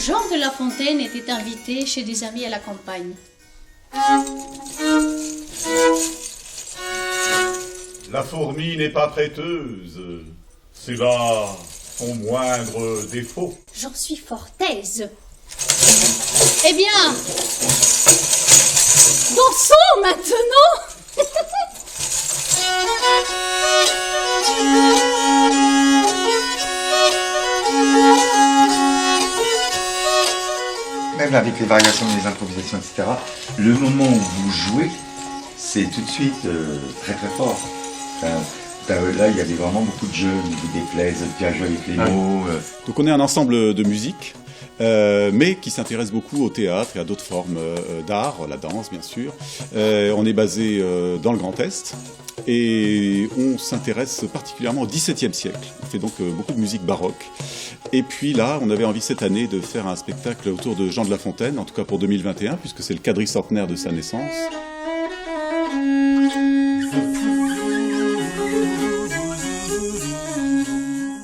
Jean de La Fontaine était invité chez des amis à la campagne. La fourmi n'est pas prêteuse. C'est là son moindre défaut. J'en suis fort aise. Eh bien, dansons maintenant. Même avec les variations, les improvisations, etc., le moment où vous jouez, c'est tout de suite très très fort. Là, il y avait vraiment beaucoup de jeux, il vous déplaise, bien jouer avec les mots. Donc on est un ensemble de musique, mais qui s'intéresse beaucoup au théâtre et à d'autres formes d'art, la danse bien sûr. On est basé dans le Grand Est et on s'intéresse particulièrement au XVIIe siècle. On fait donc beaucoup de musique baroque. Et puis là, on avait envie cette année de faire un spectacle autour de Jean de La Fontaine, en tout cas pour 2021, puisque c'est le quadricentenaire de sa naissance.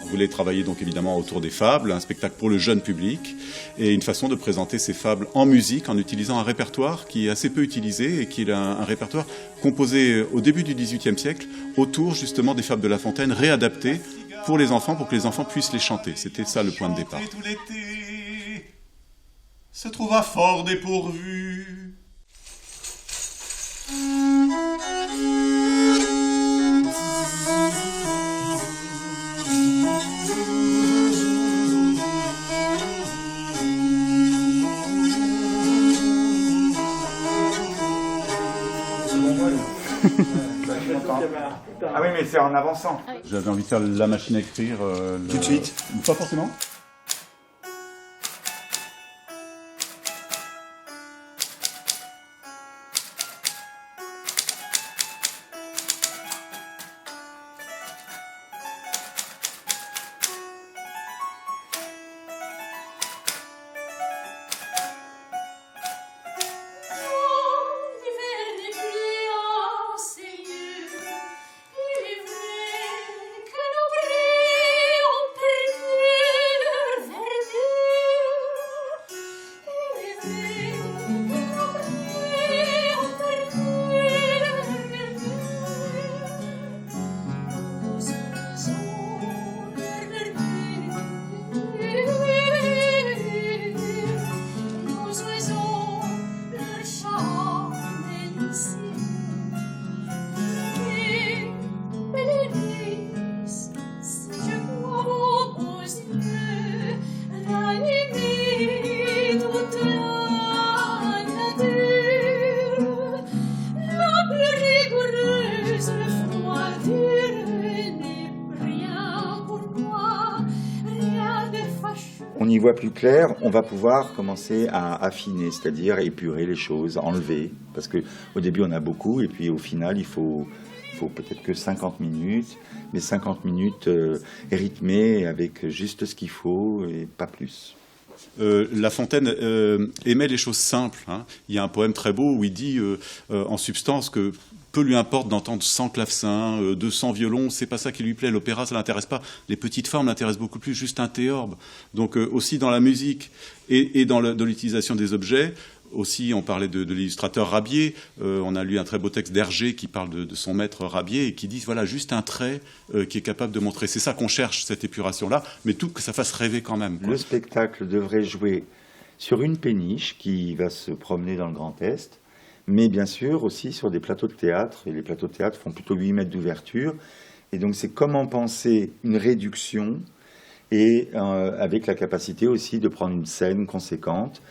On voulait travailler donc évidemment autour des fables, un spectacle pour le jeune public, et une façon de présenter ces fables en musique en utilisant un répertoire qui est assez peu utilisé et qui est un répertoire composé au début du XVIIIe siècle autour justement des fables de La Fontaine, réadaptées pour les enfants, pour que les enfants puissent les chanter. C'était ça le point de départ. Tout l'été se trouva fort dépourvu. Ah oui, mais c'est en avançant. J'avais envie de faire la machine à écrire. Tout de suite. Pas forcément. On y voit plus clair, on va pouvoir commencer à affiner, c'est-à-dire épurer les choses, enlever, parce qu'au début on a beaucoup, et puis au final il faut peut-être que 50 minutes, mais 50 minutes rythmées avec juste ce qu'il faut et pas plus. La Fontaine aimait les choses simples. Hein. Il y a un poème très beau où il dit en substance que peu lui importe d'entendre 100 clavecins, 200 violons, c'est pas ça qui lui plaît. L'opéra, ça l'intéresse pas. Les petites formes l'intéressent beaucoup plus, juste un théorbe. Donc aussi dans la musique et dans l'utilisation des objets. Aussi, on parlait de l'illustrateur Rabier. On a lu un très beau texte d'Hergé qui parle de son maître Rabier et qui dit voilà juste un trait qui est capable de montrer. C'est ça qu'on cherche, cette épuration-là, mais tout que ça fasse rêver quand même. Quoi. Le spectacle devrait jouer sur une péniche qui va se promener dans le Grand Est, mais bien sûr aussi sur des plateaux de théâtre. Et les plateaux de théâtre font plutôt 8 mètres d'ouverture. Et donc c'est comment penser une réduction et avec la capacité aussi de prendre une scène conséquente.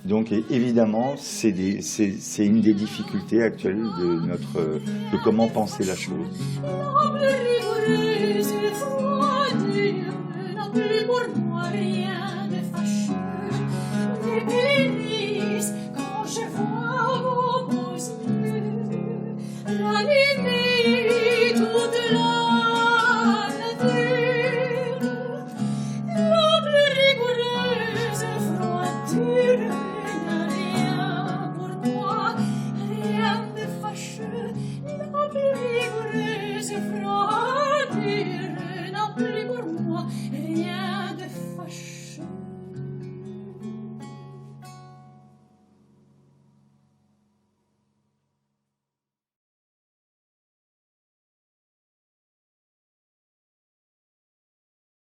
Donc évidemment, c'est une des difficultés actuelles de comment penser la chose. La plus rigoureuse, froide, la plus pour moi rien ne